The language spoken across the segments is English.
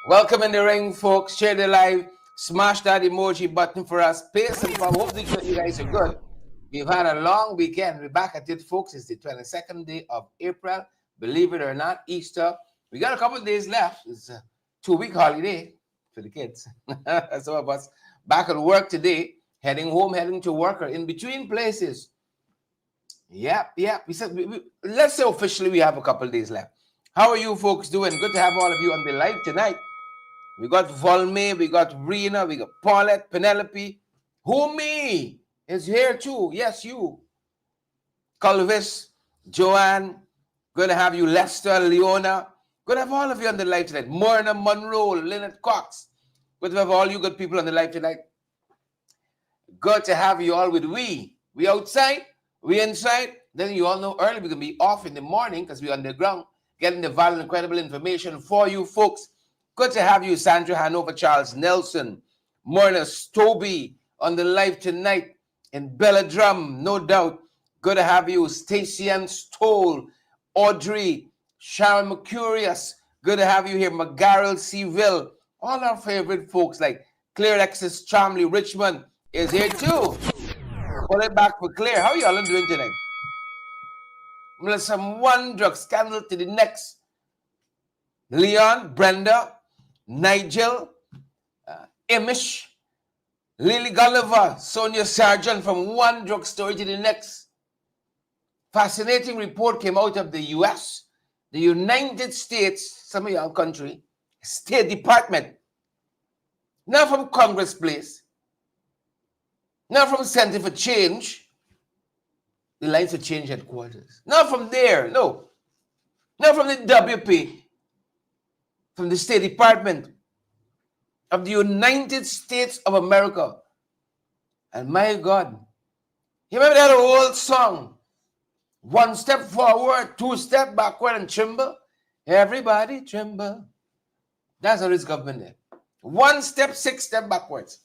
Welcome in the ring, folks. Share the live. Smash that emoji button for us. Pace and power. Hope you guys are good. We've had a long weekend. We're back at it, folks. It's the 22nd day of April. Believe it or not, Easter. We got a couple of days left. It's a 2-week holiday for the kids. Some of us back at work today, heading home, heading to work, or in between places. Yep. We said, let's say officially we have a couple of days left. How are you folks doing? Good to have all of you on the live tonight. We got Volme, we got Rena, we got Paulette, Penelope. Who me is here too. Yes, you. Culvis, Joanne. Good to have you, Lester, Leona. Good to have all of you on the live tonight. Myrna Monroe, Lynette Cox. Good to have all you good people on the live tonight. Good to have you all with we. We outside, we inside. Then you all know early we're going to be off in the morning because we're underground, getting the valuable, incredible information for you folks. Good to have you, Sandra Hanover, Charles Nelson, Myrna Stoby on the live tonight, and Bella Drum, no doubt. Good to have you, Stacey Ann Stoll, Audrey, Sharon Mercurius. Good to have you here, McGarrel Seville. All our favorite folks like Claire Alexis Charmley Richmond is here too. Pull it back for Claire. How are y'all doing tonight? Melissa, one drug scandal to the next. Leon, Brenda, Nigel, Amish, Lily Gulliver, Sonia Sargent, from one drugstore to the next. Fascinating report came out of the U.S., the United States, some of your country, State Department, not from Congress Place, not from Center for Change, the Lines for Change headquarters, not from there, no, not from the WP, from the State Department of the United States of America. And my God, you remember that old song? 1 step forward, 2 step backward, and tremble. Everybody tremble. That's how this government is. 1 step, 6 step backwards.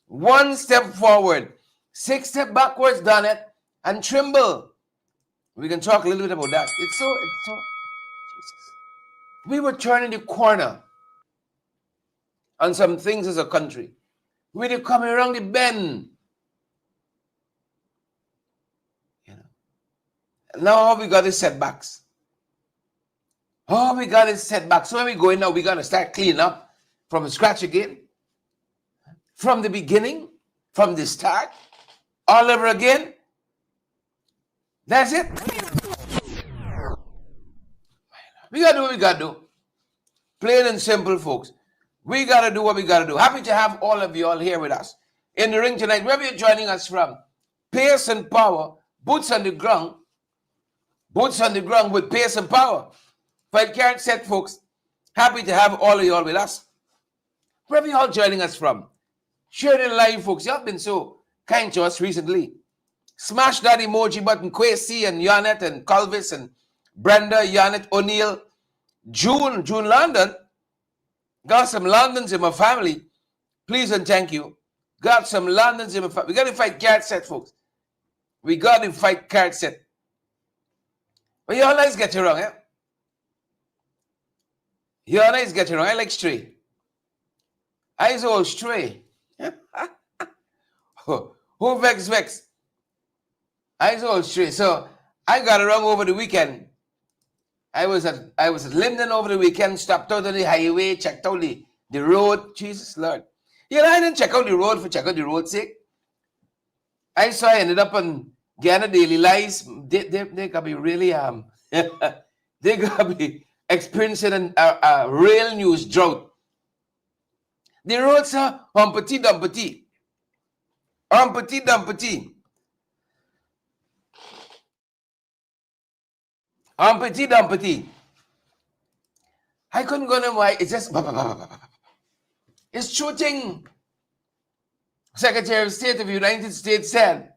1 step forward, 6 step backwards, done it, and tremble. We can talk a little bit about that. It's so, Jesus. We were turning the corner on some things as a country. We were coming around the bend. You know. Now all we got is setbacks. All we got is setbacks. So when we go in now, we got to start cleaning up from scratch again. From the beginning, from the start, all over again. That's it. We got to do what we got to do. Plain and simple, folks. We got to do what we got to do. Happy to have all of you all here with us in the ring tonight. Wherever you're joining us from, pace and power, boots on the ground with pace and power. Fight Carrot Set, folks. Happy to have all of you all with us. Wherever you're all joining us from, share the live, folks. Y'all been so kind to us recently. Smash that emoji button. Kwesi and Yanet and Culvis and Brenda, Yanet, O'Neill, June London. Got some Londons in my family. Please and thank you. Got some Londons in my family. We got to fight Carrot Set, folks. We got to fight Carrot Set. But y'all guys get it wrong, eh? Y'all guys get it wrong. I like stray. I all stray. Who vex? I all stray. So I got it wrong over the weekend. I was at Linden over the weekend, stopped out on the highway, checked out the road. Jesus Lord. You know, I didn't check out the road for check out the road's sake. I ended up on Ghana Daily Lies. They gotta be really they gotta be experiencing a real news drought. The roads are humpty dumpty. Humpty dumpty. Humpty dumpty. I couldn't go no why. It's just it's shooting. Secretary of State of the United States said,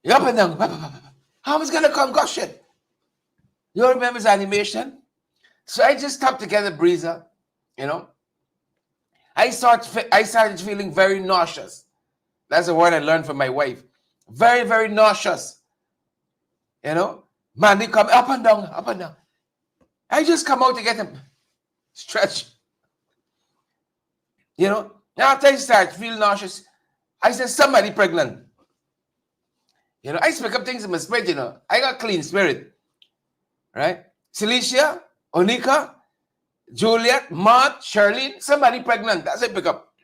up and down. How is gonna concussion? You remember his animation? So I just stopped to get a breezer, you know. I started feeling very nauseous. That's a word I learned from my wife. Very, very nauseous. You know, man, they come up and down, up and down. I just come out to get him. Stretch. You know, after I start feeling nauseous, I said, somebody pregnant. You know, I pick up things in my spirit, you know. I got clean spirit. Right? Celicia, Onika, Juliet, Maud, Charlene, somebody pregnant. That's I pick up.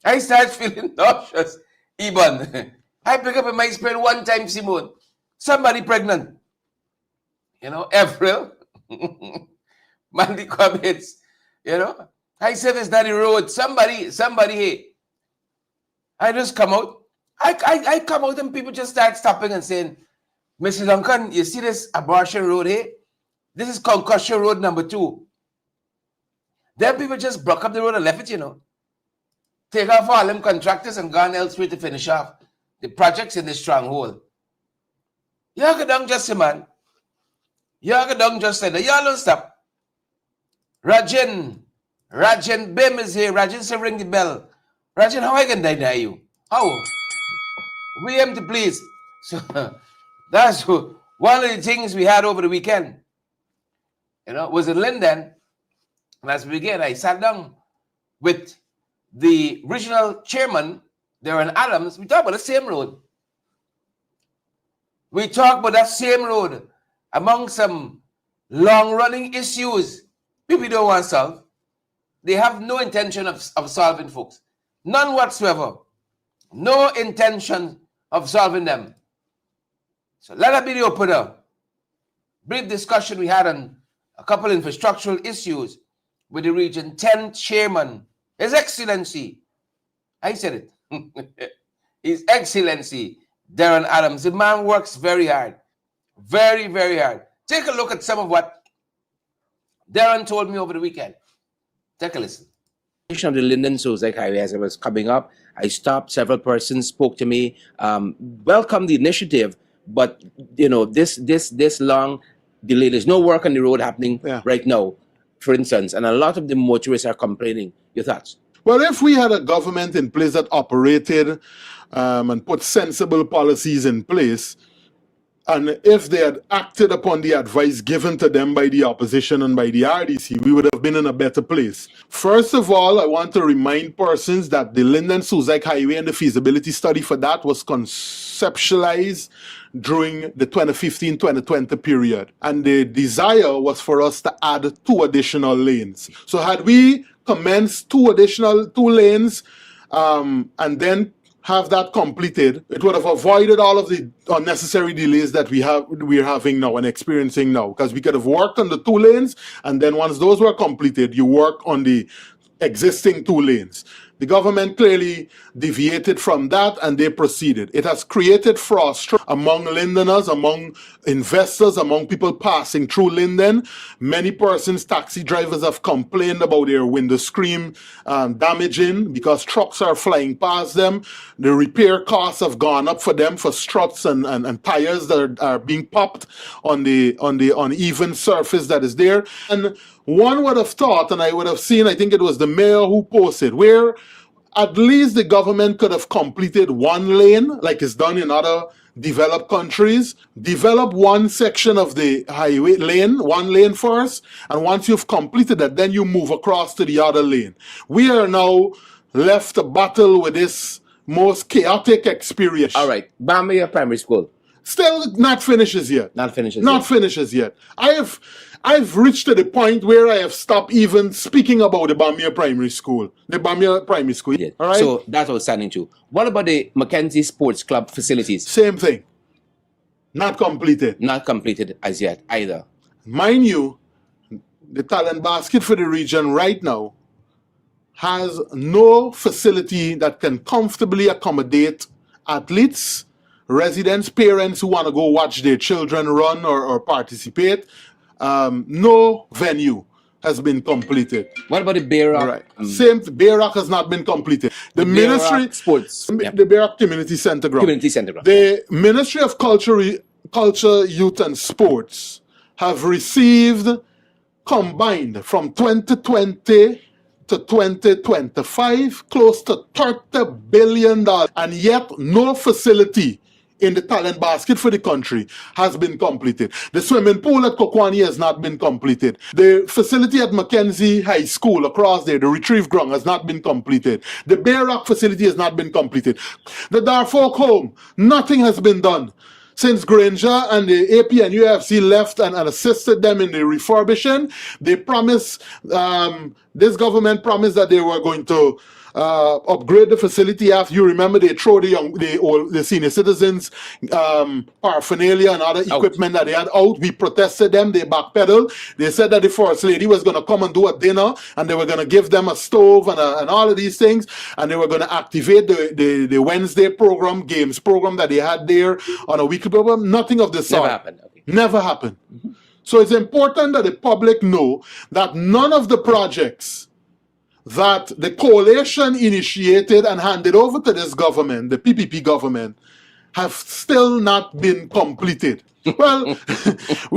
I start feeling nauseous. Even. I pick up in my spirit one time, Simone. Somebody pregnant. You know, April. Mandy comments. You know. I said it's not the road. Somebody, hey. I just come out. I come out and people just start stopping and saying, Mr. Duncan, you see this abortion road here? This is concussion road number 2. Then people just broke up the road and left it, you know. Take off all them contractors and gone elsewhere to finish off the projects in the stronghold. You go down just a man. You go down just a you don't stop. Rajan Bim is here. Rajan say ring the bell. Rajan, how I can deny you? How? We aim to please. So that's one of the things we had over the weekend. You know, was in Linden. And as we began, I sat down with the regional chairman, Darren Adams. We talked about the same road. We talked about that same road among some long-running issues people don't want to solve. They have no intention of solving, folks. None whatsoever. No intention of solving them. So let that be the opener. Brief discussion we had on a couple of infrastructural issues with the Region 10 chairman, His Excellency. I said it. His Excellency, Darren Adams. The man works very hard. Very, very hard. Take a look at some of what Darren told me over the weekend. Take a listen. Of the Linden Suicide Highway as I was coming up, I stopped. Several persons spoke to me, welcomed the initiative, but you know this long delay. There's no work on the road happening right now, for instance, and a lot of the motorists are complaining. Your thoughts? Well, if we had a government in place that operated and put sensible policies in place, and if they had acted upon the advice given to them by the opposition and by the RDC, we would have been in a better place. First of all, I want to remind persons that the Linden-Suzac Highway and the feasibility study for that was conceptualized during the 2015-2020 period. And the desire was for us to add 2 additional lanes. So had we commenced 2 lanes and then have that completed, it would have avoided all of the unnecessary delays that we're having now and experiencing now, because we could have worked on the 2 lanes, and then once those were completed, you work on the existing 2 lanes. The government clearly deviated from that and they proceeded. It has created frustration among Lindeners, among investors, among people passing through Linden. Many persons, taxi drivers, have complained about their window screen damaging because trucks are flying past them. The repair costs have gone up for them for struts and tires that are being popped on the uneven surface that is there. And one would have thought, and I would have seen, I think it was the mayor who posted, where at least the government could have completed 1 lane, like it's done in other developed countries. Develop 1 section of the highway lane, 1 lane first, and once you've completed that, then you move across to the other lane. We are now left to battle with this most chaotic experience. All right, Bamia Primary School. Still not finishes yet. Not finishes yet. I've reached to the point where I have stopped even speaking about the Bamia Primary School. The Bamia Primary School. Yeah. All right? So that's outstanding too. What about the Mackenzie Sports Club facilities? Same thing. Not completed. Not completed as yet either. Mind you, the talent basket for the region right now has no facility that can comfortably accommodate athletes, residents, parents who want to go watch their children run or participate. No venue has been completed. What about the Bayrock? Right. Same, Bayrock has not been completed. The Ministry Sports, the Bayrock Community Center ground. The Ministry of Culture, Youth and Sports have received combined from 2020 to 2025 close to $30 billion, and yet no facility in the talent basket for the country has been completed. The swimming pool at Kokwani has not been completed. The facility at Mackenzie High School across there, the retrieve ground, has not been completed. The Bear Rock facility has not been completed. The Darfolk home, nothing has been done. Since Granger and the AP and UFC left and assisted them in the refurbishing, they promised, this government promised that they were going to upgrade the facility. After, you remember, they throw the senior citizens paraphernalia and other equipment that they had out. We protested them. They backpedaled. They said that the first lady was going to come and do a dinner, and they were going to give them a stove and all of these things, and they were going to activate the Wednesday program, games program that they had there on a weekly program. Nothing of the sort. Never happened. Okay. Never happened. So it's important that the public know that none of the projects that the coalition initiated and handed over to this government, the PPP government, have still not been completed. Well,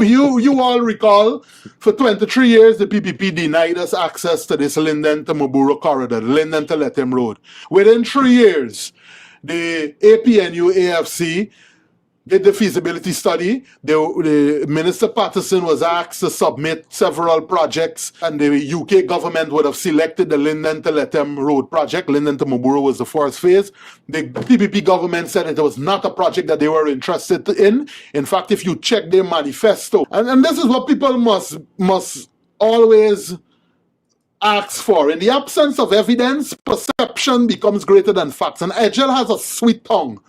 you all recall, for 23 years, the PPP denied us access to this Linden to Mabura corridor, the Linden to Lethem Road. Within 3 years, the APNU AFC did the feasibility study. The Minister Patterson was asked to submit several projects, and the UK government would have selected the Linden to Lethem Road project. Linden to Mabura was the first phase. The PPP government said it was not a project that they were interested in. In fact, if you check their manifesto, and this is what people must always ask for. In the absence of evidence, perception becomes greater than facts. And Edgell has a sweet tongue.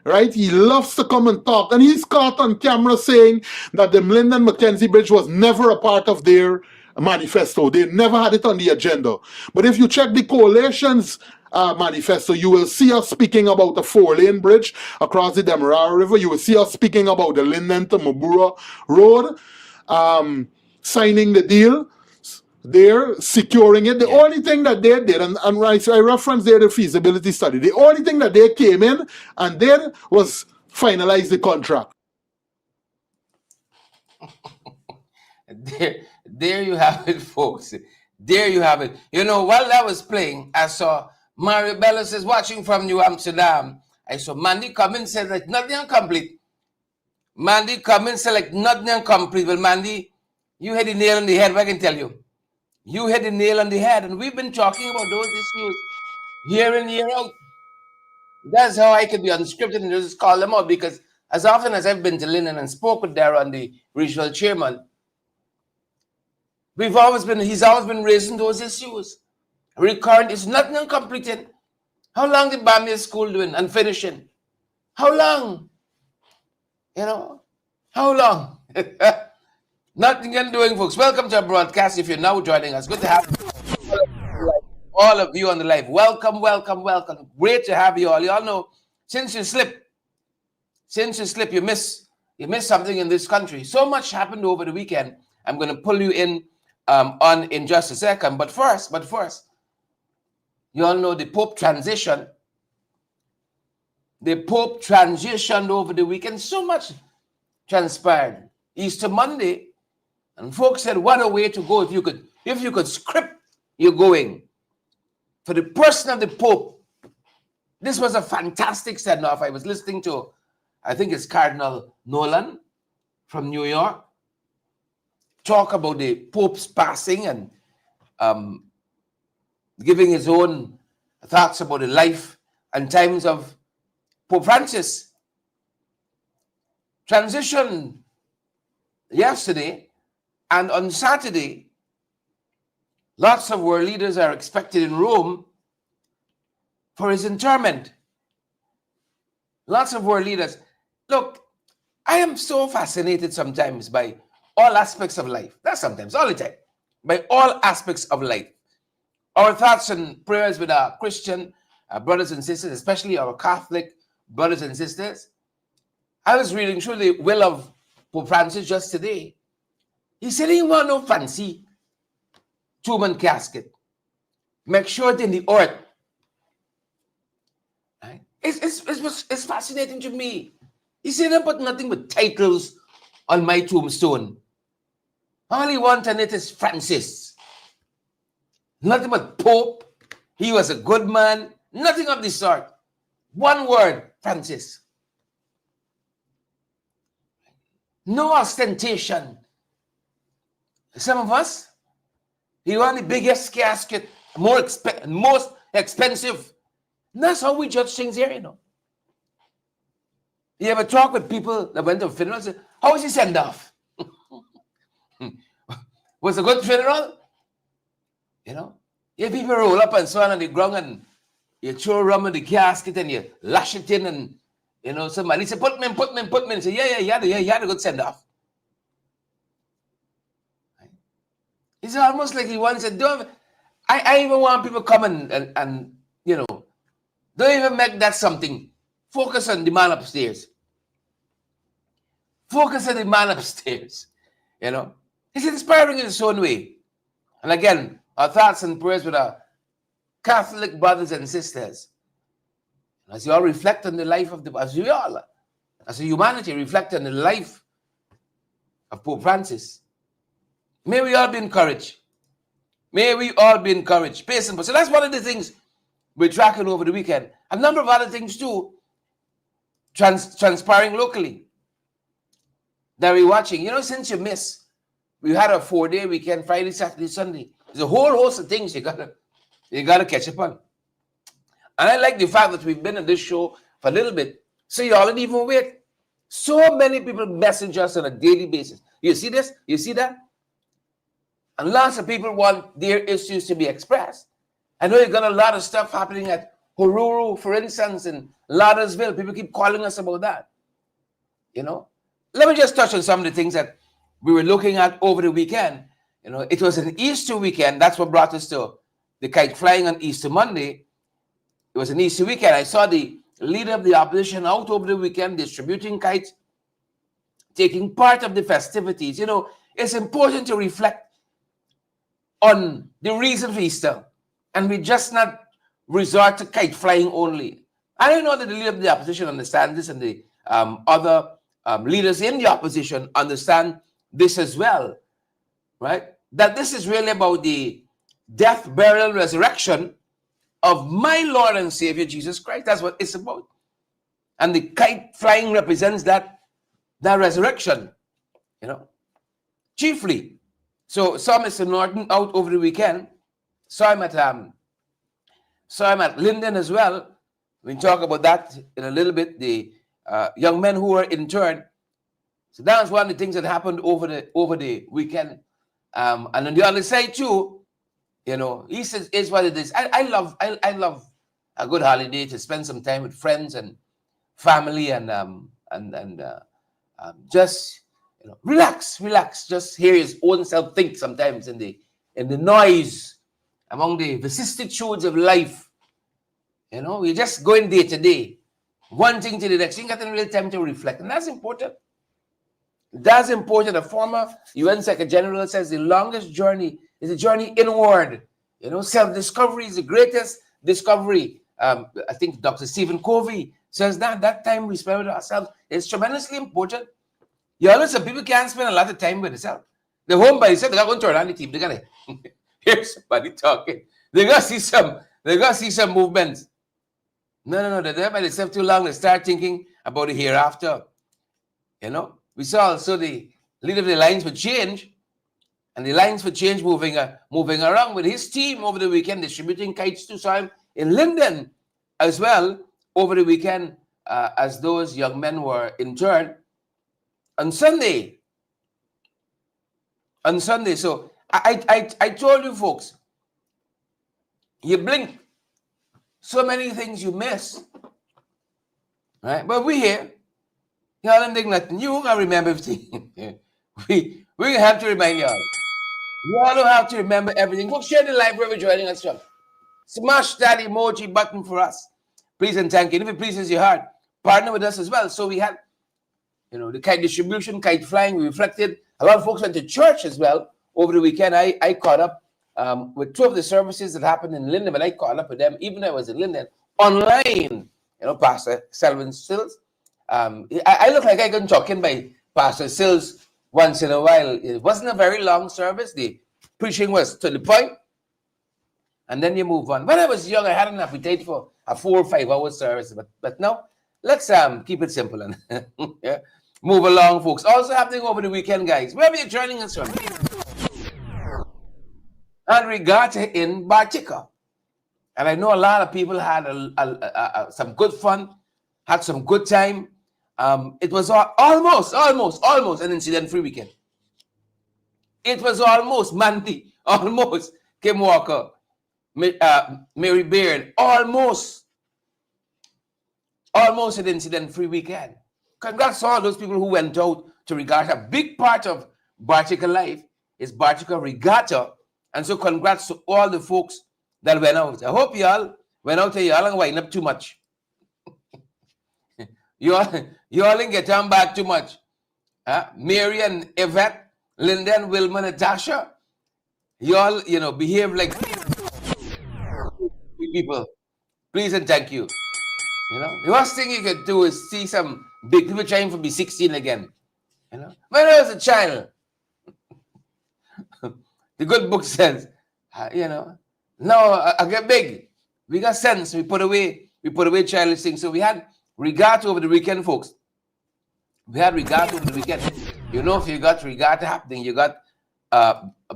Right? He loves to come and talk. And he's caught on camera saying that the Linden Mackenzie Bridge was never a part of their manifesto. They never had it on the agenda. But if you check the coalition's manifesto, you will see us speaking about a 4-lane bridge across the Demerara River. You will see us speaking about the Linden to Mabura Road, signing the deal. They're securing it. The only thing that they did, and I referenced there the feasibility study, the only thing that they came in and did was finalize the contract. There you have it, folks. There you have it. You know, while that was playing, I saw Mario Bellis is watching from New Amsterdam. I saw Mandy come in, said like nothing complete. Mandy come in, said like nothing complete. Well, Mandy, you hit the nail on the head, I can tell you. You hit the nail on the head, and we've been talking about those issues year in, year out. That's how I could be unscripted and just call them out, because as often as I've been to Linden and spoke with Darren, the regional chairman, he's always been raising those issues. Recurrent is nothing uncompleted. How long did Bamia School doing and finishing? How long? You know, how long? Nothing and doing, folks. Welcome to our broadcast. If you're now joining us, good to have all of you on the live. Welcome, welcome, welcome. Great to have you all. You all know, since you slip, you miss something in this country. So much happened over the weekend. I'm going to pull you in in just a second. But first, you all know the Pope transition. The Pope transitioned over the weekend. So much transpired. Easter Monday. And folks said, what a way to go if you could script your going. For the person of the Pope, this was a fantastic send-off. I was listening to, I think it's Cardinal Nolan from New York, talk about the Pope's passing and giving his own thoughts about the life and times of Pope Francis. Transition yesterday. And on Saturday, lots of world leaders are expected in Rome for his interment. Lots of world leaders. Look, I am so fascinated sometimes by all aspects of life. Not sometimes, all the time. By all aspects of life. Our thoughts and prayers with our Christian brothers and sisters, especially our Catholic brothers and sisters. I was reading through the will of Pope Francis just today. He said he want no fancy tomb casket. Make sure it's in the earth. Right? It's fascinating to me. He said, don't put nothing but titles on my tombstone. All he want on it is Francis. Nothing but Pope. He was a good man. Nothing of the sort. One word, Francis. No ostentation. Some of us, you want the biggest casket, most expensive. And that's how we judge things here, you know. You ever talk with people that went to a funeral and say, how was he sent off? Was it a good funeral? You know? Yeah, people roll up and so on the ground and you throw rum in the casket and you lash it in and, you know, somebody say, put me in. And say, yeah, you had a good send off. It's almost like he wants to I even want people come and you know, don't even make that something. Focus on the man upstairs. Focus on the man upstairs. You know, it's inspiring in its own way. And again, our thoughts and prayers with our Catholic brothers and sisters. As you all reflect on the life of as a humanity, reflect on the life of Pope Francis. May we all be encouraged. May we all be encouraged. Patient. So that's one of the things we're tracking over the weekend. A number of other things too, transpiring locally that we're watching. You know, since you missed, we had a 4-day weekend, Friday, Saturday, Sunday. There's a whole host of things you gotta catch up on. And I like the fact that we've been on this show for a little bit, so you all didn't even wait. So many people message us on a daily basis. You see this? You see that? And lots of people want their issues to be expressed. I know you got a lot of stuff happening at Horuru, for instance, in Lauderdale. People keep calling us about that. You know? Let me just touch on some of the things that we were looking at over the weekend. You know, it was an Easter weekend. That's what brought us to the kite flying on Easter Monday. It was an Easter weekend. I saw the leader of the opposition out over the weekend distributing kites, taking part of the festivities. You know, it's important to reflect on the reason for Easter, and we just not resort to kite flying only. I know that the leader of the opposition understands this, and the other leaders in the opposition understand this as well, right? That this is really about the death, burial, resurrection of my Lord and Savior Jesus Christ. That's what it's about. And the kite flying represents that resurrection, you know, chiefly. So saw Mr. Norton out over the weekend. Saw him at Linden as well. We'll talk about that in a little bit. The young men who were interned. So that was one of the things that happened over the weekend. And on the other side too, you know, Easter is what it is. I love a good holiday to spend some time with friends and family and just, you know, relax. Just hear his own self think sometimes in the noise among the vicissitudes of life. You know, we're just going day to day, one thing to the next. You got a real time to reflect, and that's important. That's important. A former UN Secretary General says the longest journey is a journey inward. You know, self-discovery is the greatest discovery. I think Dr. Stephen Covey says that time we spend with ourselves is tremendously important. You know, some people can't spend a lot of time with themselves. They're home by themselves. They're going to turn on the TV. They're going to hear somebody talking. They're going to see some movements. No. They're there by themselves too long. They start thinking about the hereafter. You know, we saw also the leader of the Lines for Change, and the Lines for Change moving around with his team over the weekend, distributing kites to. Saw him in Linden as well over the weekend as those young men were interned. On Sunday, so I told you folks, you blink, so many things you miss, right? But we here, y'all don't think nothing. You gonna remember everything. we have to remind y'all. Y'all don't have to remember everything. Folks, share the live where we're joining us from. Smash that emoji button for us, please and thank you. And if it pleases your heart, partner with us as well. So we had, you know, the kite distribution, kite flying. We reflected. A lot of folks went to church as well over the weekend. I caught up with two of the services that happened in Linden, but I caught up with them even though I was in Linden online. You know, Pastor Selvin Sills. I look like I got talking by Pastor Sills once in a while. It wasn't a very long service. The preaching was to the point, and then you move on. When I was young, I had an appetite for a 4 or 5 hour service, but now let's keep it simple. And yeah. move along, folks. Also happening over the weekend, guys. Wherever you're joining us from. And regatta in Bartica. And I know a lot of people had some good fun, had some good time. It was almost an incident-free weekend. It was almost Mandy, almost Kim Walker, Mary Beard, almost an incident-free weekend. Congrats to all those people who went out to regatta. A big part of Bartica life is Bartica regatta. And so congrats to all the folks that went out. I hope y'all went out and y'all ain't wind up too much. y'all ain't get on back too much. Mary and Yvette, Linda and Wilma, Natasha, y'all, behave like people. Please and thank you. The worst thing you could do is see some big people trying to be 16 again. When I was a child, the good book says, now I get big. We got sense. We put away childish things. So we had regatta over the weekend, folks. We had regatta over the weekend. If you got regatta happening, you got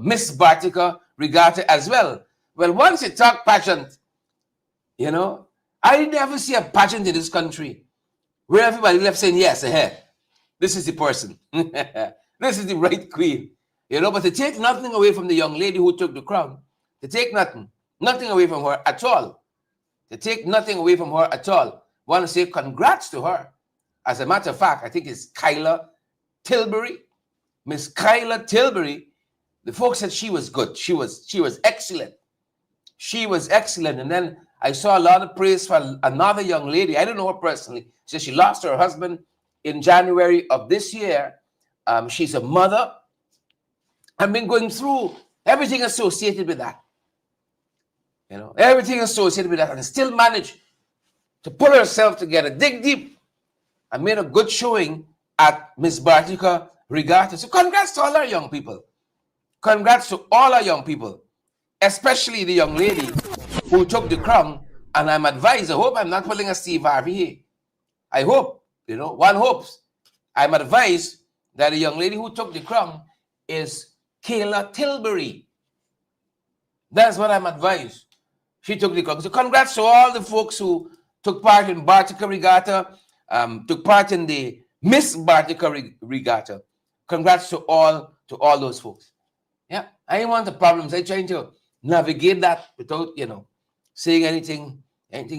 Miss Bartica regatta as well. Well, once you talk pageant, I never see a pageant in this country where everybody left saying, yes, ahead. This is the person. This is the right queen. But to take nothing away from the young lady who took the crown, to take nothing away from her at all. To take nothing away from her at all. Want to say congrats to her. As a matter of fact, I think it's Kyla Tilbury. Miss Kyla Tilbury, the folks said she was good. She was excellent. She was excellent. And then I saw a lot of praise for another young lady. I don't know her personally. She said she lost her husband in January of this year. She's a mother. I've been going through everything associated with that. Everything associated with that, and still managed to pull herself together, dig deep, and made a good showing at Miss Bartica regatta. So congrats to all our young people. Congrats to all our young people, especially the young lady who took the crown. And I'm advised, I hope I'm not pulling a Steve Harvey here. I hope, one hopes. I'm advised that the young lady who took the crown is Kayla Tilbury. That's what I'm advised. She took the crown. So congrats to all the folks who took part in Bartica regatta, took part in the Miss Bartica regatta. Congrats to all those folks. Yeah, I didn't want the problems. I'm trying to navigate that without, saying anything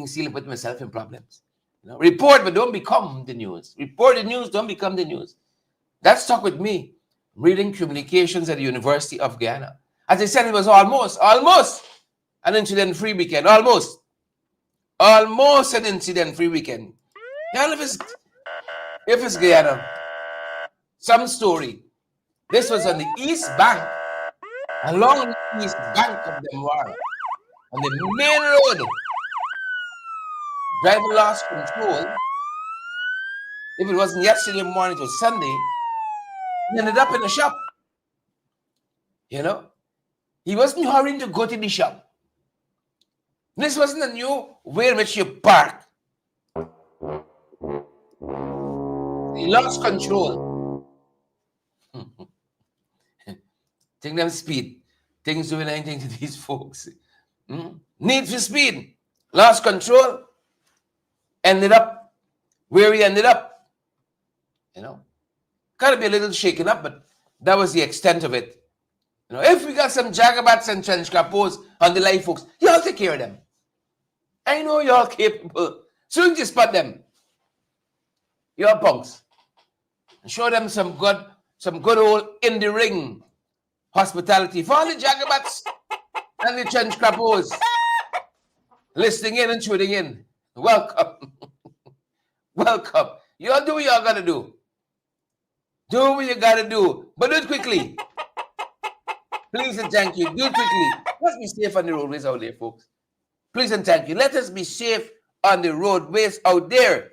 silly, put myself in problems. Report, but don't become the news. Report the news, don't become the news. That stuck with me. Reading communications at the University of Guyana. As I said, it was almost an incident-free weekend. Almost an incident-free weekend. If it's Guyana, some story. This was on the east bank, along the east bank of the Mwara, on the main road. Driver lost control. If it wasn't yesterday morning, it was Sunday. He ended up in the shop. He wasn't hurrying to go to the shop. This wasn't a new way in which you park. He lost control. Take them speed. Things doing anything to these folks. Need for speed. Lost control. Ended up where he ended up. Gotta be a little shaken up, but that was the extent of it. If we got some jagabats and trench capos on the live, folks, y'all take care of them. I know y'all capable. Soon to spot them. Y'all punks. And show them some good old in the ring hospitality for all the jagabats and the trench capos listening in and tuning in. Welcome. Welcome. Y'all do what y'all gotta do. Do what you gotta do, but do it quickly. Please and thank you. Do it quickly. Let's be safe on the roadways out there, folks. Please and thank you. Let us be safe on the roadways out there.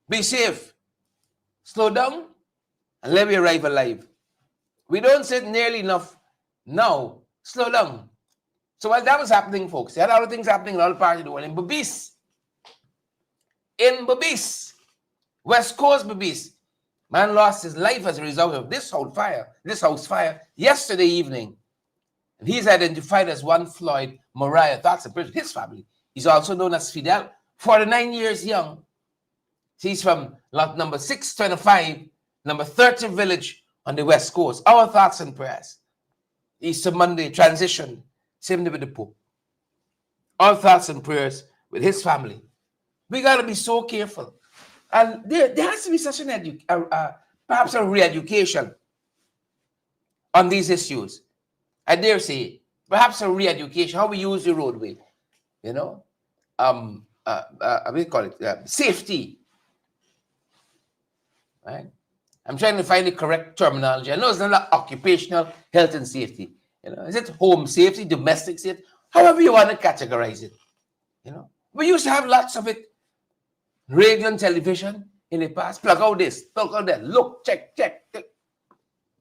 Be safe. Slow down and let me arrive alive. We don't sit nearly enough now. Slow down. So while that was happening, folks, there are other things happening in all parts of the world. In Babis, West Coast babies. Man lost his life as a result of this house fire yesterday evening. And he's identified as one Floyd Mariah. That's his family. He's also known as Fidel, 49 years young. He's from lot number 625, number 30 village on the West Coast. Our thoughts and prayers. Easter Monday transition, same day with the Pope. Our thoughts and prayers with his family. We got to be so careful. And there has to be such an perhaps a re-education on these issues. I dare say, perhaps a re-education, how we use the roadway, you know, we call it safety, right? I'm trying to find the correct terminology. I know it's not like occupational health and safety. You know, is it home safety, domestic safety, however you want to categorize it. You know, we used to have lots of it. Radio and television in the past. Plug out this, plug out that. Look, check.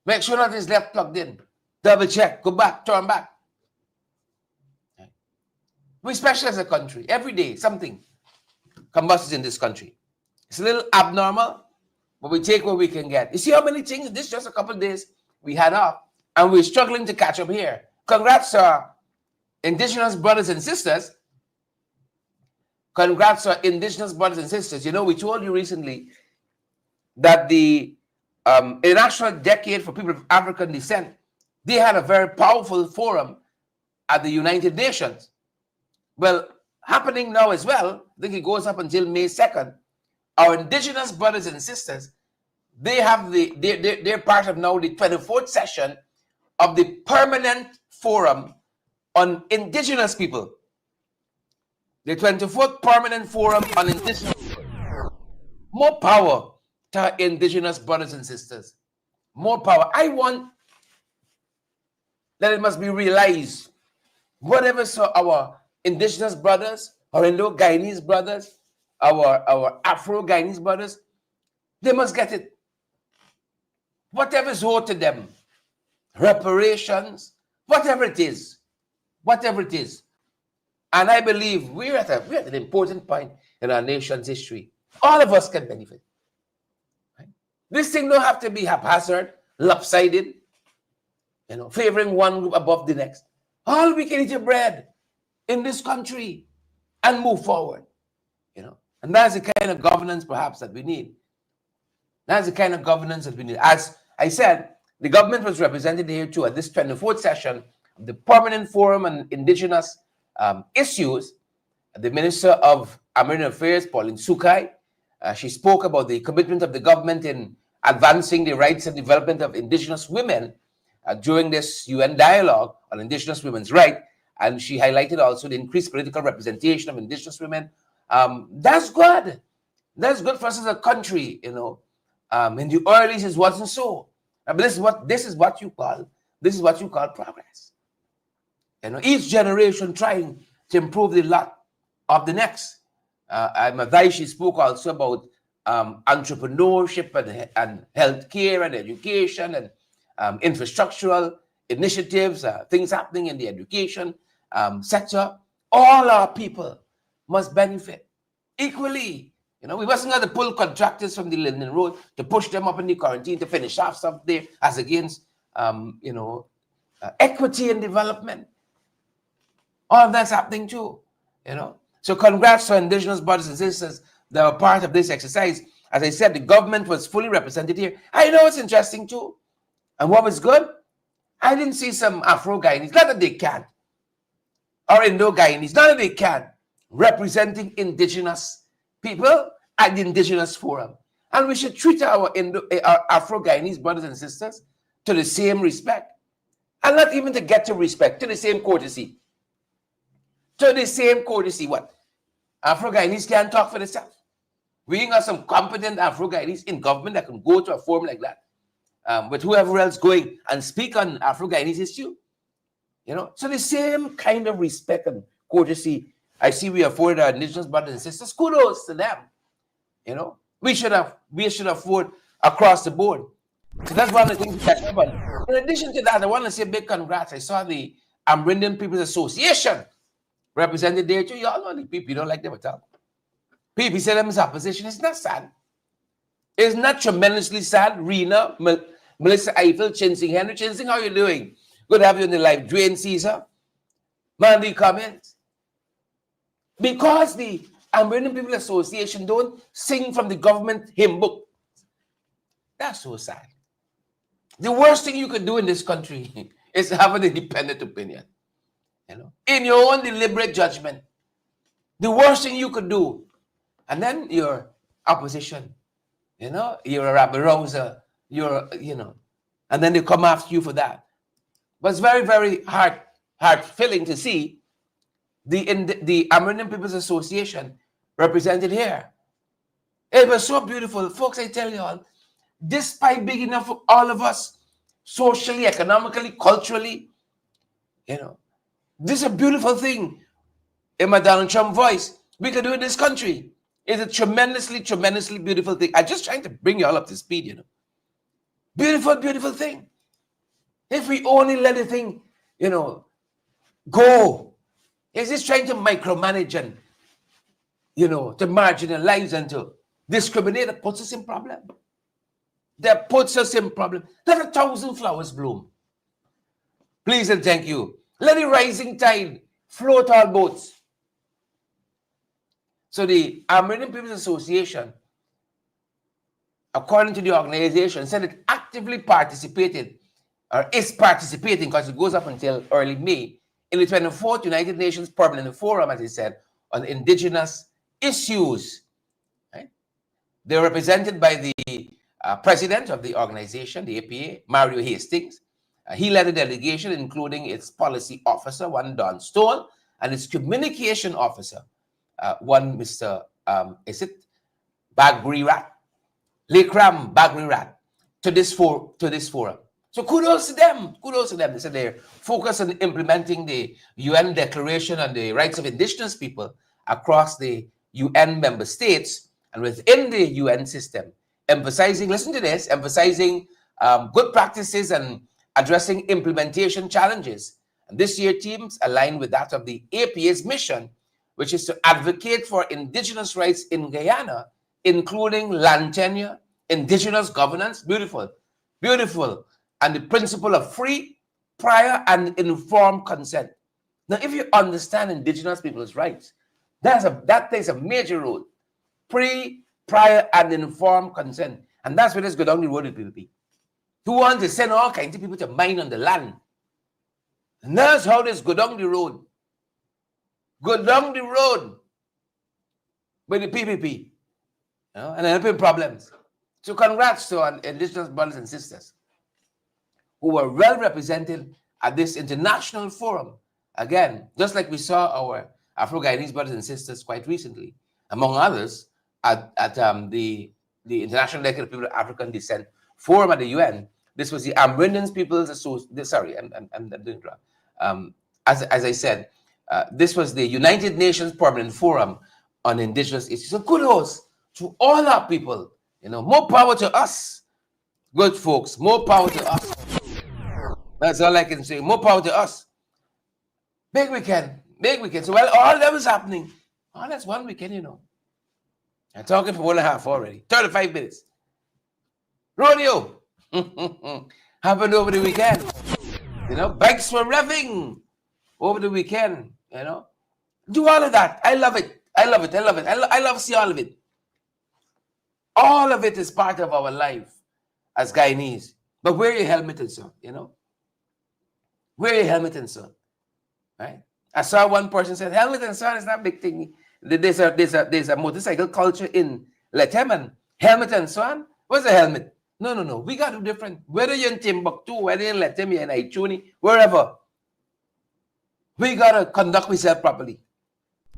Make sure nothing's left plugged in. Double check, go back, turn back. We special as a country. Every day, something combusts in this country. It's a little abnormal, but we take what we can get. You see how many things, this just a couple of days we had off, and we're struggling to catch up here. Congrats to our indigenous brothers and sisters. Congrats to our indigenous brothers and sisters. You know, we told you recently that the International Decade for People of African Descent, they had a very powerful forum at the United Nations. Well, happening now as well, I think it goes up until May 2nd. Our indigenous brothers and sisters, they have they're part of now the 24th session of the Permanent Forum on Indigenous People. The 24th Permanent Forum on Indigenous People. More power to our indigenous brothers and sisters. More power. I want that it must be realized, whatever so our indigenous brothers, our Indo-Guyanese brothers, our Afro-Guyanese brothers, they must get it. Whatever is owed to them, reparations, whatever it is. And I believe we're at an important point in our nation's history. All of us can benefit. Right? This thing don't have to be haphazard, lopsided, you know, favoring one group above the next. All we can eat your bread in this country and move forward, you know. And that's the kind of governance perhaps that we need. That's the kind of governance that we need. As I said, the government was represented here too at this 24th session of the Permanent Forum on Indigenous Issues. The Minister of American Affairs, Pauline Sukai, she spoke about the commitment of the government in advancing the rights and development of indigenous women during this UN dialogue on indigenous women's rights. And she highlighted also the increased political representation of indigenous women. That's good. That's good for us as a country, you know. In the early days, it wasn't so. But this is what you call progress. You know, each generation trying to improve the lot of the next. Madai, spoke also about entrepreneurship and healthcare and education and infrastructural initiatives, things happening in the education sector. All our people must benefit equally. You know, we wasn't going to pull contractors from the Linden Road to push them up in the quarantine to finish off stuff there as against, equity and development. All of that's happening too, you know. So congrats to indigenous brothers and sisters that were part of this exercise. As I said, the government was fully represented here. I know it's interesting too. And what was good? I didn't see some Afro-Guyanese, not that they can't, or Indo-Guyanese, not that they can, representing indigenous people at the Indigenous Forum. And we should treat our Afro-Guyanese brothers and sisters to the same respect. And not even to get to respect, to the same courtesy. To the same courtesy. What? Afro-Guyanese can't talk for themselves. We ain't got some competent Afro-Guyanese in government that can go to a forum like that. With whoever else going and speak on Afro-Guyanese issue. You know, so the same kind of respect and courtesy I see we afford our indigenous brothers and sisters. Kudos to them. You know, we should afford across the board. So that's one of the things we catch up on. In addition to that, I want to say a big congrats. I saw the Amerindian People's Association represented there too. You all know the people, you don't like them at all. People say them as opposition. It's not sad. Isn't that tremendously sad? Rena, Melissa Eiffel, Chinsing Henry. Chinsing, how you doing? Good to have you in the live. Dwayne Caesar. Mandy comments. Because the American People Association don't sing from the government hymn book. That's so sad. The worst thing you could do in this country is have an independent opinion. In your own deliberate judgment. The worst thing you could do. And then your opposition. You're a rabble rouser. And then they come after you for that. But it's very, very heart-filling to see the American People's Association represented here. It was so beautiful. Folks, I tell you all, despite big enough for all of us, socially, economically, culturally, this is a beautiful thing. In my Donald Trump voice, we can do in this country. It's a tremendously, tremendously beautiful thing. I'm just trying to bring you all up to speed, Beautiful, beautiful thing. If we only let the thing, go. It's just trying to micromanage and, to marginalize and to discriminate. That puts us in problem. That puts us in problem. Let 1,000 flowers bloom. Please and thank you. Let the rising tide float all boats. So the American People's Association, according to the organization, said it actively participated, or is participating, because it goes up until early May, in the 24th United Nations Permanent Forum, as I said, on indigenous issues. Right? They're represented by the president of the organization, the APA, Mario Hastings. He led a delegation, including its policy officer, one Don Stone, and its communication officer, one Mr. Bagrirat, Lekram Bagrirat, to this forum. So kudos to them. Kudos to them. They said they're focused on implementing the UN Declaration on the Rights of Indigenous People across the UN member states and within the UN system, emphasizing, listen to this, emphasizing good practices and addressing implementation challenges. And this year, teams align with that of the APA's mission, which is to advocate for indigenous rights in Guyana, including land tenure, indigenous governance, beautiful, beautiful, and the principle of free, prior, and informed consent. Now, if you understand indigenous people's rights, that plays a major role. Pre, prior, and informed consent. And that's where let's go down the road with PPP. Who want to send all kinds of people to mine on the land. And that's how this go down the road. Go down the road with the PPP. And helping problems. So congrats to our indigenous brothers and sisters who were well represented at this international forum. Again, just like we saw our Afro-Guyanese brothers and sisters quite recently, among others, at the International Decade of People of African Descent Forum at the UN. This was the Amerindians People's Association. Sorry, I'm doing it wrong. As I said, this was the United Nations Permanent Forum on Indigenous Issues. So kudos to all our people. More power to us, good folks. More power to us. That's all I can say. More power to us. Big weekend. Big weekend. So while all that was happening, that's one weekend, I'm talking for 1.5 already. 35 minutes. Rodeo. Happened over the weekend. Bikes were revving over the weekend. Do all of that. I love it. I love it. I love it. I love see all of it. All of it is part of our life as Guyanese. But wear your helmet and so, Wear your helmet and so. Right? I saw one person said, helmet and so is not a big thing. There's a motorcycle culture in Leteman. Helmet and so on. What's a helmet? No. We got to do different. Whether you're in Timbuktu, whether you're in Letem, you're in Aichuni, wherever. We got to conduct ourselves properly.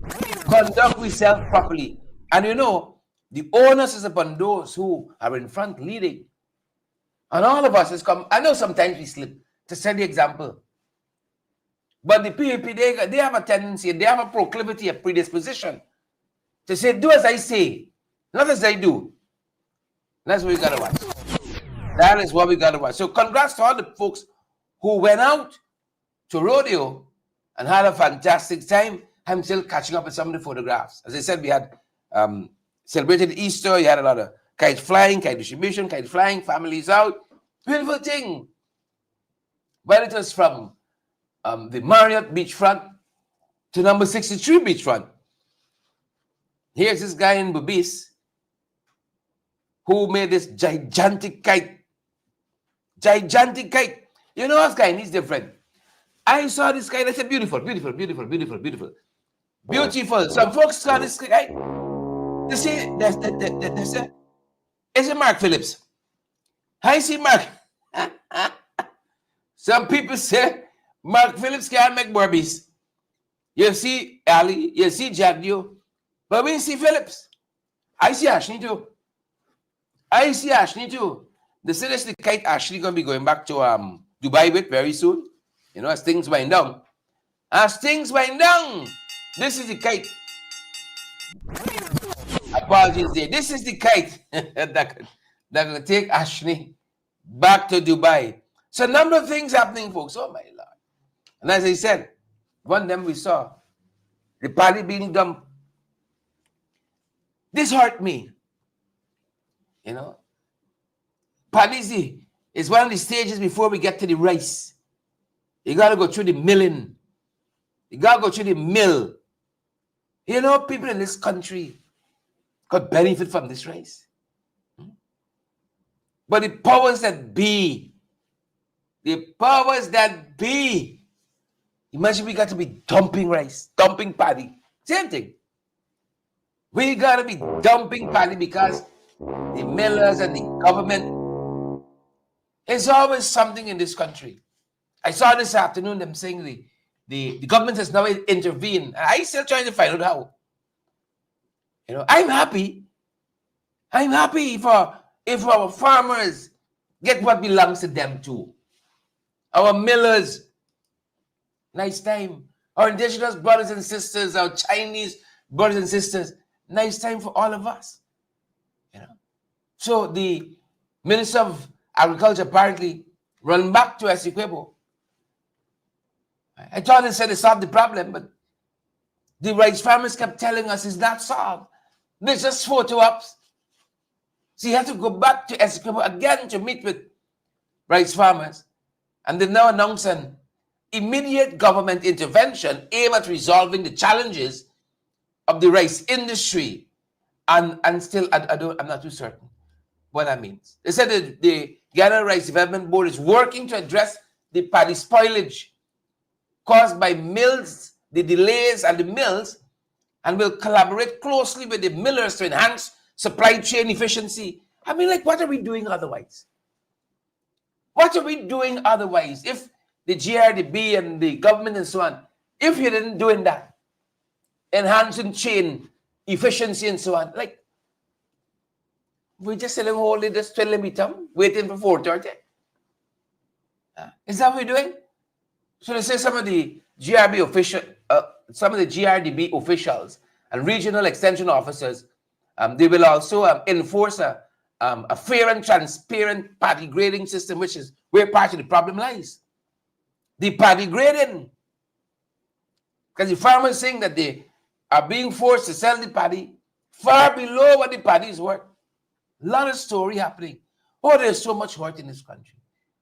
Conduct ourselves properly. And the onus is upon those who are in front leading. And all of us has come. I know sometimes we slip to set the example. But the PPP, they have a tendency, they have a proclivity, a predisposition to say, do as I say, not as I do. That's what we got to watch. That is what we got to watch. So congrats to all the folks who went out to rodeo and had a fantastic time. I'm still catching up with some of the photographs. As I said, we had celebrated Easter. You had a lot of Kite flying, kite distribution, kite flying, families out. Beautiful thing. Well, it was from the Marriott beachfront to number 63 beachfront. Here's this guy in Bubis who made this gigantic kite. Gigantic kite. You know what kind is different? I saw this kite. I said, beautiful, beautiful, beautiful, beautiful, beautiful. Beautiful. Some folks saw this kite. You see, there's it's a Mark Phillips. I see Mark. Some people say Mark Phillips can't make Barbies. You see Ali, you see Jagdio, but we see Phillips. I see Ashley too. I see Ashley too. They say this the kite Ashley gonna be going back to Dubai with very soon. You know, as things wind down. As things wind down, this is the kite. Apologies there. This is the kite that will take Ashley back to Dubai. So a number of things happening, folks. Oh my Lord. And as I said, one of them we saw, the paddy being dumped. This hurt me. You know, paddy is one of the stages before we get to the rice. You got to go through the milling. You got to go through the mill. You know, people in this country could benefit from this rice. But the powers that be, imagine we got to be dumping rice, dumping paddy. Same thing. We got to be dumping paddy because the millers and the government, there's always something in this country. I saw this afternoon them saying the government has now intervened. And I'm still trying to find out how. You know, I'm happy. I'm happy if our farmers get what belongs to them too. Our millers, nice time. Our indigenous brothers and sisters, our Chinese brothers and sisters, nice time for all of us. You know. So the Minister of Agriculture apparently run back to Essequibo. I thought they said they solved the problem, but the rice farmers kept telling us it's not solved. There's just photo ops. So you have to go back to Essequibo again to meet with rice farmers. And they now announce an immediate government intervention aimed at resolving the challenges of the rice industry. And still, I'm not too certain what that means. They said that the Ghana Rice Development Board is working to address the paddy spoilage caused by mills, the delays and the mills, and will collaborate closely with the millers to enhance supply chain efficiency. I mean, like, what are we doing otherwise? What are we doing otherwise? If the GRDB and the government and so on, if you didn't doing that, enhancing chain efficiency and so on, like, we're just selling only this 12 meter, waiting for 4:30. Is that what we're doing? So they say some of the GRDB officials and regional extension officers, they will also enforce a fair and transparent paddy grading system, which is where part of the problem lies. The paddy grading. Because the farmers saying that they are being forced to sell the paddy far below what the paddy is worth. A lot of story happening. Oh, there's so much hurt in this country.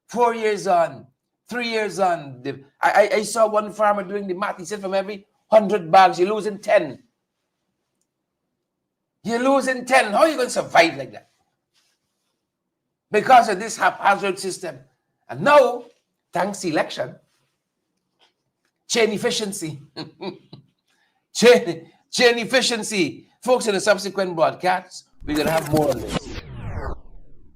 4 years on, 3 years on. I saw one farmer doing the math. He said from every 100 bags, you're losing 10. You're losing 10. How are you going to survive like that? Because of this haphazard system. And now, thanks to election, chain efficiency. chain efficiency. Folks, in the subsequent broadcasts, we're going to have more on this.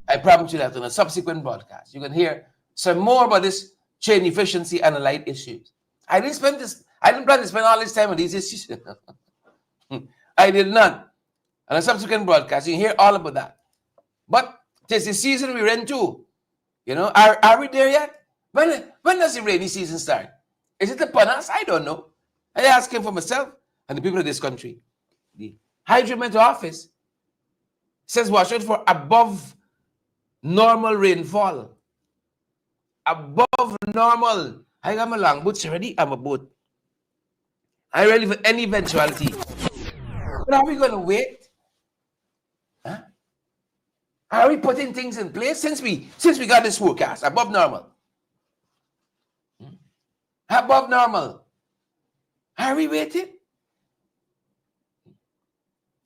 I promise you that in a subsequent broadcast, you can hear some more about this chain efficiency and allied issues. I didn't plan to spend all this time on these issues. I did not. On a subsequent broadcast, you can hear all about that. But it's the season we're in too. You know, are we there yet? When does the rainy season start? Is it upon us? I don't know. I ask him for myself and the people of this country. The Hydrometeor Office says watch out for above normal rainfall. Above normal. I got my long boots ready. I'm a boat. I'm ready for any eventuality. But are we going to wait? Huh? Are we putting things in place since we got this forecast above normal? Above normal. Are we waiting?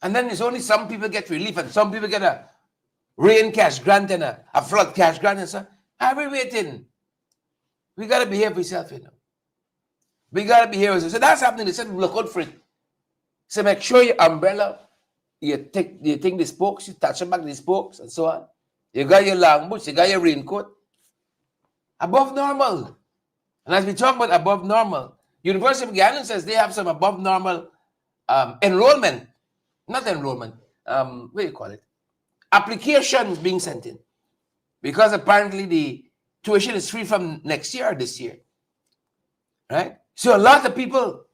And then it's only some people get relief and some people get a rain cash grant and a flood cash grant and so. Are we waiting? We gotta behave ourselves, you know. We gotta behave ourselves. So that's happening. They said look out for it. So make sure your umbrella, you take the spokes, you touch them back the spokes and so on. You got your long boots, you got your raincoat. Above normal. And as we talk about above normal, University of Guyana says they have some above normal enrollment. Not enrollment. What do you call it? Applications being sent in. Because apparently the tuition is free from next year or this year. Right? So a lot of people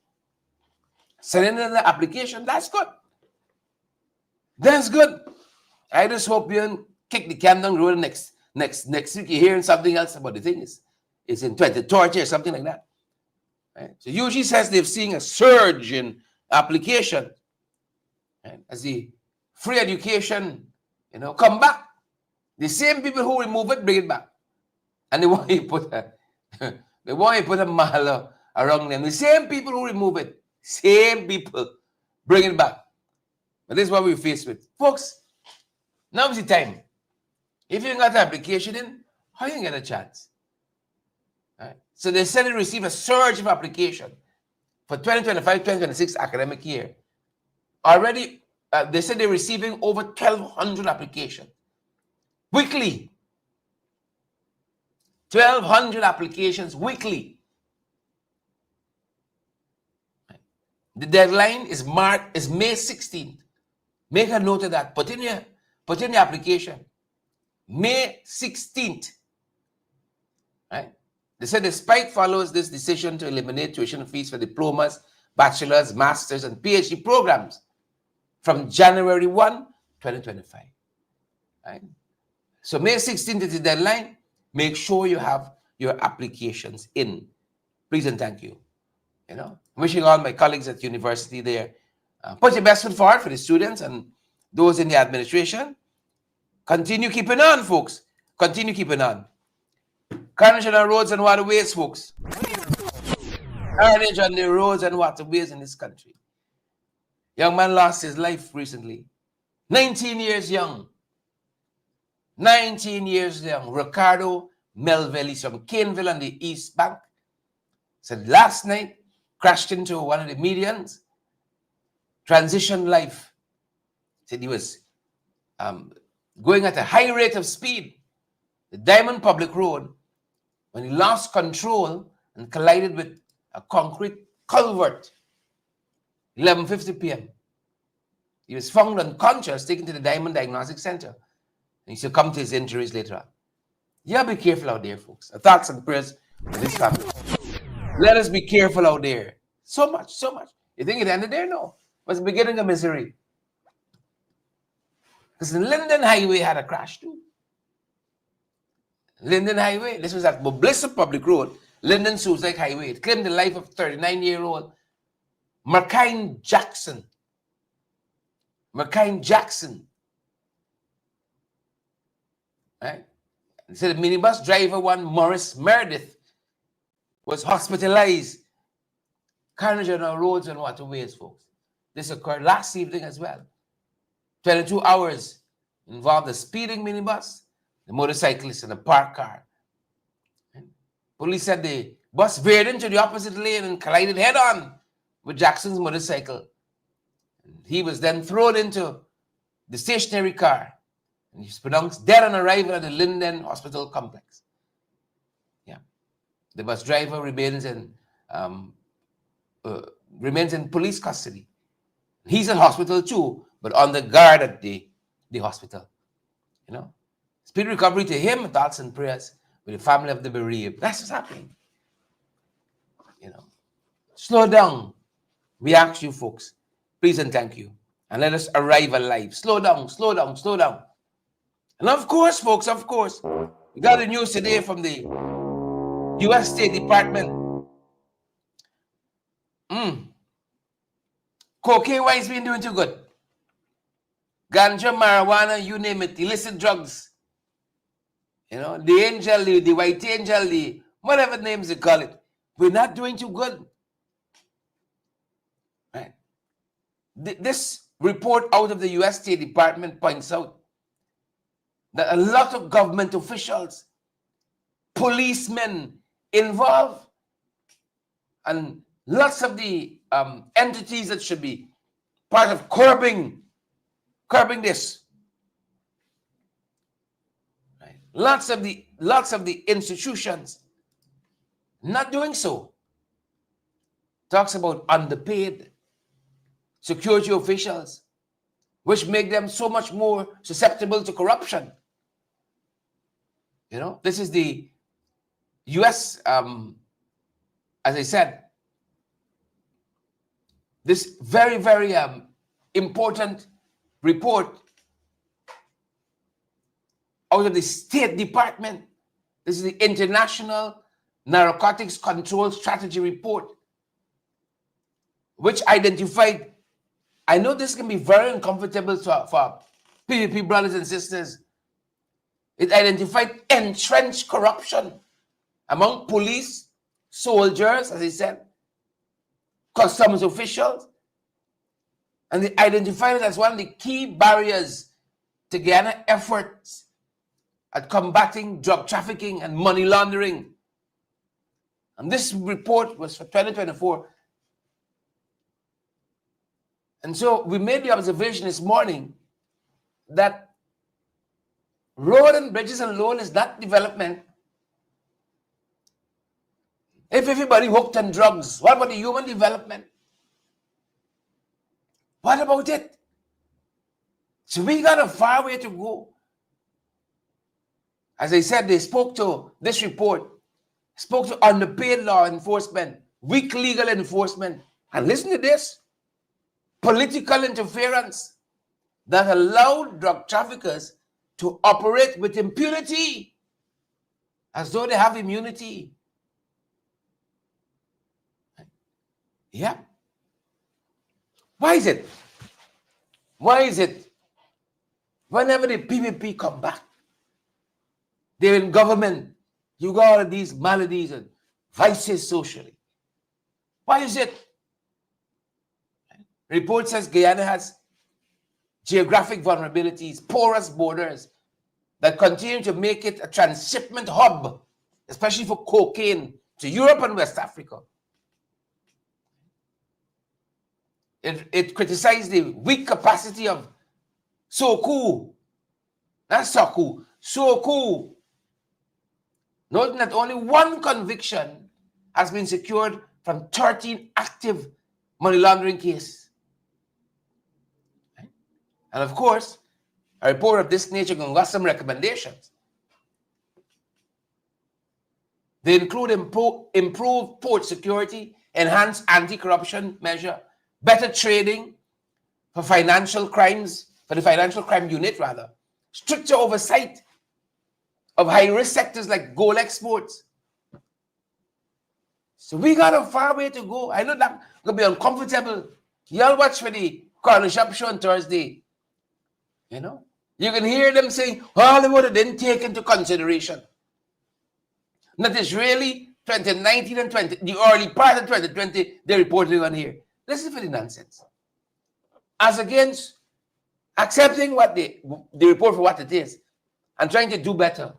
sending in the application. That's good. That's good. I just hope you don't kick the can down the road next week. You're hearing something else about the thing. It's in 2030 or something like that. Right? So UG says they've seen a surge in application. Right? As the free education, you know, come back. The same people who remove it, bring it back. And they want you to put a mala around them. The same people who remove it, same people bring it back. But this is what we're faced with. Folks, now is the time. If you got the application in, how you get a chance? Right? So they said they received a surge of application for 2025-2026 academic year. Already, they said they're receiving over 1,200 applications weekly. 1,200 applications weekly. The deadline is May 16th. Make a note of that. Put in your application. May 16th. Right? They said despite follows this decision to eliminate tuition fees for diplomas, bachelor's, master's, and PhD programs from January 1, 2025. Right? So May 16th is the deadline. Make sure you have your applications in. Please and thank you. You know, wishing all my colleagues at university there, put your best foot forward for the students and those in the administration. Continue keeping on, folks. Continue keeping on. Carnage on the roads and waterways, folks. Carnage on the roads and waterways in this country. Young man lost his life recently. 19 years young. 19 years young. Ricardo Melvelli from Caneville on the East Bank. Said last night, crashed into one of the medians. Transition life. Said he was going at a high rate of speed. The Diamond Public Road, when he lost control and collided with a concrete culvert. 11:50 p.m. He was found unconscious, taken to the Diamond Diagnostic Center. And he succumbed to his injuries later on. Yeah, be careful out there, folks. Thoughts and prayers for this family. Let us be careful out there. So much, so much. You think it ended there? No. It was the beginning of misery. Because the Linden Highway had a crash too. Linden Highway, this was at Blissop Public Road, Linden Suicide Highway. It claimed the life of 39-year-old McKine Jackson. McKine Jackson. Right? So the minibus driver one, Morris Meredith, was hospitalized. Carnage on our roads and waterways, folks. This occurred last evening as well. 22 hours involved a speeding minibus, the motorcyclist, and a parked car. Police said the bus veered into the opposite lane and collided head-on with Jackson's motorcycle. He was then thrown into the stationary car, and he was pronounced dead on arrival at the Linden Hospital complex. Yeah, the bus driver remains in police custody. He's in hospital too, but on the guard at the hospital. You know, speedy recovery to him. Thoughts and prayers with the family of the bereaved. That's what's happening. You know, slow down. We ask you, folks, please and thank you, and let us arrive alive. Slow down, slow down, slow down. And of course, folks, of course, we got the news today from the U.S. State Department. Cocaine, why is been doing too good? Ganja, marijuana, you name it, illicit drugs. You know, the angel, the white angel, the whatever names they call it. We're not doing too good. Right? This report out of the US State Department points out that a lot of government officials, policemen involved, and lots of the entities that should be part of curbing this. Right? Lots of the institutions not doing so. Talks about underpaid security officials, which make them so much more susceptible to corruption. You know, this is the US, as I said, this very, very important report out of the State Department. This is the International Narcotics Control Strategy Report, which identified, I know this can be very uncomfortable for PPP brothers and sisters. It identified entrenched corruption among police, soldiers, as I said, customs officials, and they identified it as one of the key barriers to Guyana efforts at combating drug trafficking and money laundering. And this report was for 2024. And so we made the observation this morning that road and bridges alone is not development. If everybody hooked on drugs, what about the human development? What about it? So we got a far way to go. As I said, they spoke to this report, spoke to underpaid law enforcement, weak legal enforcement, and listen to this, political interference that allowed drug traffickers to operate with impunity as though they have immunity. Yeah. Why is it? Why is it whenever the PPP come back, they're in government, you got all of these maladies and vices socially? Why is it? Report says Guyana has geographic vulnerabilities, porous borders that continue to make it a transshipment hub, especially for cocaine to Europe and West Africa. It criticized the weak capacity of Soku, not Soku, Soku, noting that only one conviction has been secured from 13 active money laundering cases. And of course, a report of this nature can got some recommendations. They include improved port security, enhanced anti-corruption measure, better trading for financial crimes, for the financial crime unit rather, stricter oversight of high-risk sectors like gold exports. So we got a far way to go. I know that's going to be uncomfortable. Y'all watch for the Corner Shop show on Thursday. You know, you can hear them saying, Hollywood didn't take into consideration. That is really 2019 and 20, the early part of 2020, they're reporting on here. Listen for the nonsense. As against accepting what the report for what it is and trying to do better.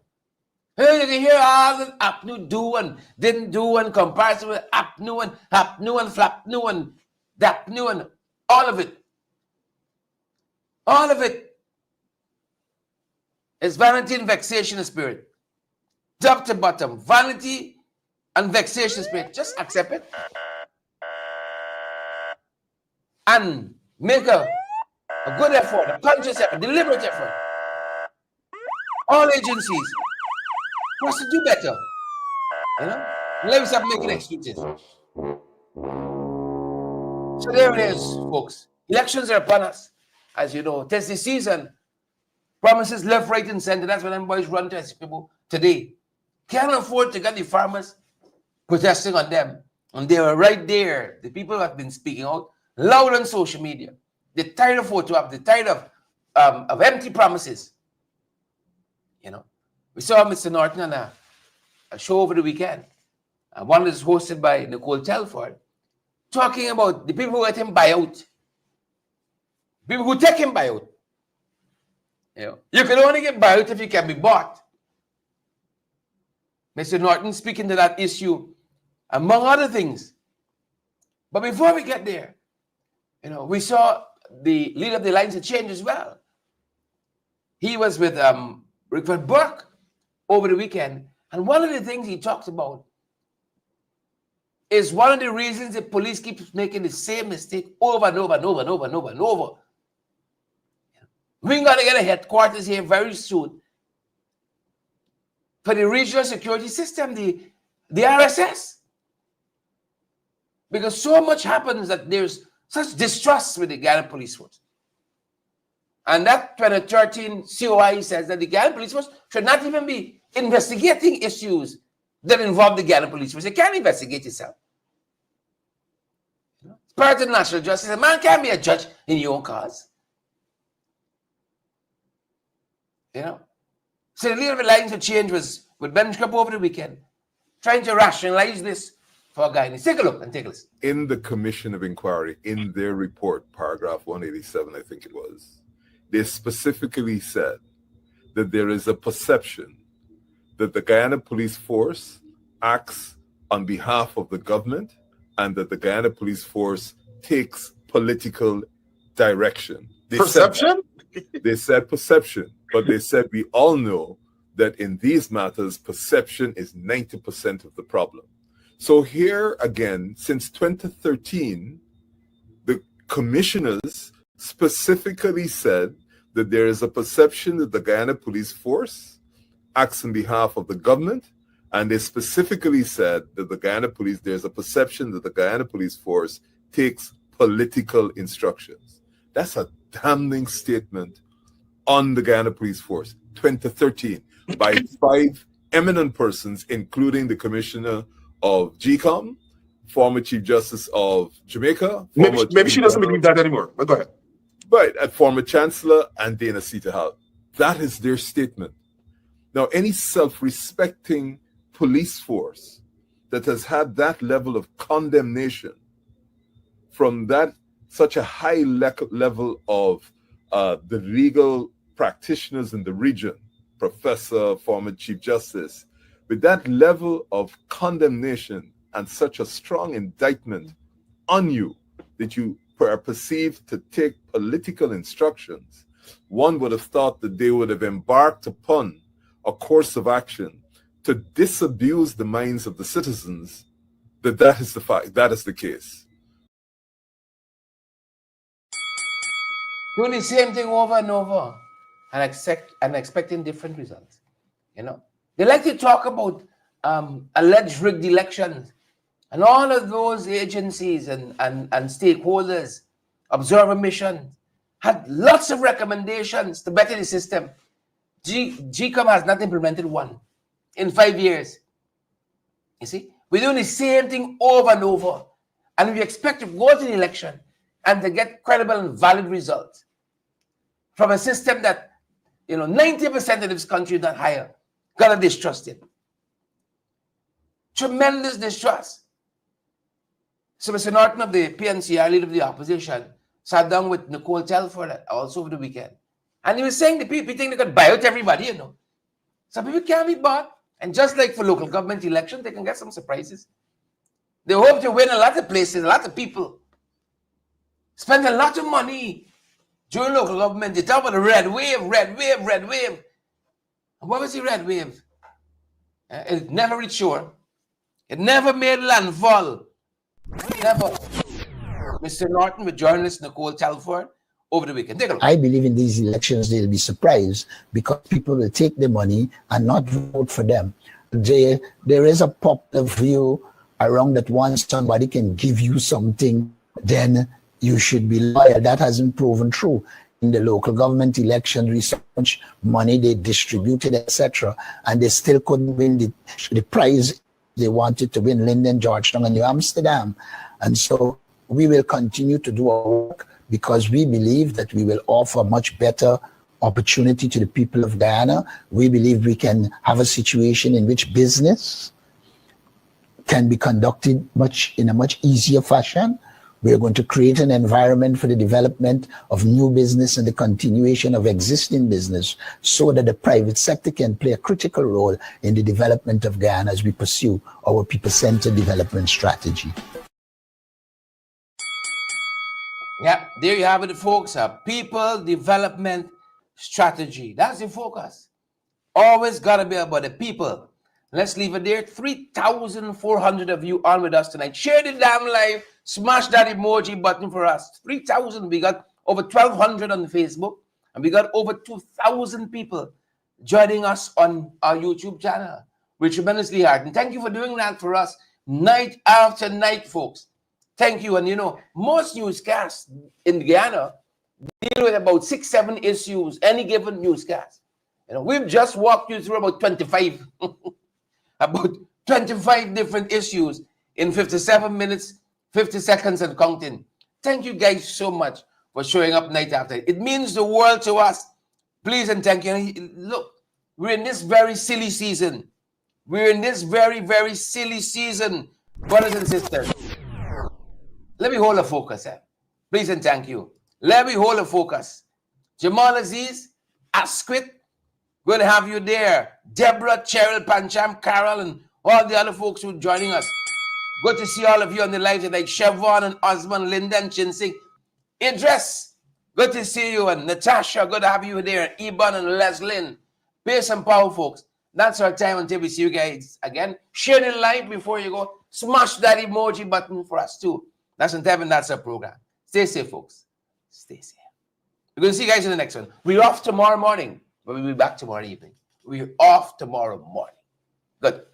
Hey, you can hear all the APNU do and didn't do and comparison with APNU and FLAPNU and DAPNU and all of it. All of it is vanity and vexation of spirit. Top to bottom, vanity and vexation of spirit. Just accept it. And make a good effort, a conscious effort, deliberate effort. All agencies must do better. You know? Let me stop making excuses. So there it is, folks. Elections are upon us. As you know, tis the season. Promises left, right, and center. That's when them boys run to people today. Can't afford to get the farmers protesting on them. And they were right there. The people who have been speaking out loud on social media. They're tired of photo op. They're tired of of empty promises. You know, we saw Mr. Norton on a show over the weekend. One that is hosted by Nicole Telford, talking about the people who let him buy out, people who take him buy out. You know, you can only get buy out if you can be bought. Mr. Norton speaking to that issue, among other things. But before we get there, you know, we saw the leader of the Alliance of Change as well. He was with Rickford Burke over the weekend, and one of the things he talked about is one of the reasons the police keeps making the same mistake over and over and over and over and over and over. We're going to get a headquarters here very soon for the regional security system, the RSS. Because so much happens that there's such distrust with the Ghana Police Force. And that 2013 COI says that the Ghana Police Force should not even be investigating issues that involve the Ghana Police Force. It can't investigate itself. It's part of national justice. A man can't be a judge in your own cause. You know? So the leader of the Alliance of Change was with Ben Scrub over the weekend, trying to rationalize this for a guy. Take a look and take a listen. In the Commission of Inquiry, in their report, paragraph 187, I think it was, they specifically said that there is a perception that the Guyana Police Force acts on behalf of the government and that the Guyana Police Force takes political direction. Perception? They said perception, but they said we all know that in these matters, perception is 90% of the problem. So here again, since 2013, the commissioners specifically said that there is a perception that the Guyana Police Force acts on behalf of the government, and they specifically said that there's a perception that the Guyana Police Force takes political instructions. That's a damning statement on the Guyana Police Force, 2013, by 5 eminent persons, including the Commissioner of GCOM, former Chief Justice of Jamaica. Maybe she doesn't believe that anymore, but go ahead. Right, a former Chancellor, and Dana Sita. That is their statement. Now, any self-respecting police force that has had that level of condemnation from such a high level of the legal practitioners in the region, professor, former Chief Justice, with that level of condemnation and such a strong indictment on you that you are perceived to take political instructions, one would have thought that they would have embarked upon a course of action to disabuse the minds of the citizens that is the fact, that is the case. Doing the same thing over and over and expecting different results. You know, they like to talk about alleged rigged elections, and all of those agencies and stakeholders, observer missions, had lots of recommendations to better the system. GCOM has not implemented one in 5 years. You see, we're doing the same thing over and over, and we expect to go to the election and to get credible and valid results from a system that, 90% of this country, not higher, gotta distrust it. Tremendous distrust. So Mr. Norton of the PNCR, leader of the opposition, sat down with Nicole Telford also over the weekend. And he was saying the people think they could buy out everybody, Some people can't be bought. And just like for local government elections, they can get some surprises. They hope to win a lot of places, a lot of people. Spend a lot of money during local government. They talk about the red wave. And what was the red wave? It never reached shore. It never made landfall. Never. Mr. Norton with journalist Nicole Telford over the weekend. Take a look. I believe in these elections they'll be surprised because people will take the money and not vote for them. There is a popular view around that once somebody can give you something, then you should be loyal. That hasn't proven true. In the local government election, research money they distributed, etc., and they still couldn't win the prize they wanted to win, Linden, Georgetown, and New Amsterdam. And so we will continue to do our work because we believe that we will offer much better opportunity to the people of Guyana. We believe we can have a situation in which business can be conducted in a much easier fashion. We're going to create an environment for the development of new business and the continuation of existing business so that the private sector can play a critical role in the development of Guyana as we pursue our people-centered development strategy. Yeah, there you have it, folks. A people development strategy. That's the focus. Always got to be about the people. Let's leave it there. 3,400 of you on with us tonight. Share the damn live. Smash that emoji button for us. 3,000. We got over 1,200 on Facebook. And we got over 2,000 people joining us on our YouTube channel. We're tremendously hard. And thank you for doing that for us night after night, folks. Thank you. And you know, most newscasts in Guyana deal with about 6-7 issues, any given newscast. You know, we've just walked you through about 25, about 25 different issues in 57 minutes, 50 seconds and counting. Thank you guys so much for showing up night after night. It means the world to us. Please and thank you. Look, we're in this very silly season. We're in this very, very silly season, brothers and sisters. Let me hold a focus, please and thank you. Let me hold a focus. Jamal Aziz, Asquith, good to have you there. Deborah, Cheryl, Pancham, Carol, and all the other folks who are joining us. Good to see all of you on the live tonight. Chevron and Osman, Linda and Chinsing. Idris, good to see you. And Natasha, good to have you there. Iban and Leslyn. Peace and power, folks. That's our time until we see you guys again. Share the live before you go. Smash that emoji button for us too. That's in heaven. That's our program. Stay safe, folks. Stay safe. We're going to see you guys in the next one. We're off tomorrow morning, but we'll be back tomorrow evening. We're off tomorrow morning. Good.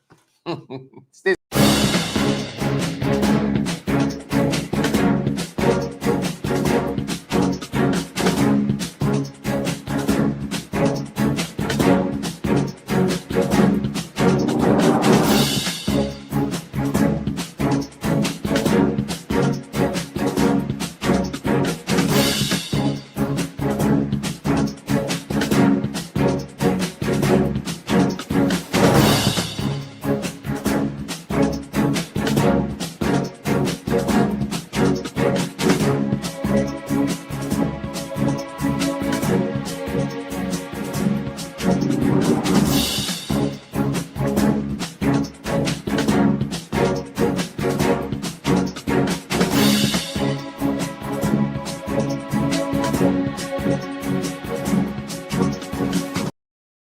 Stay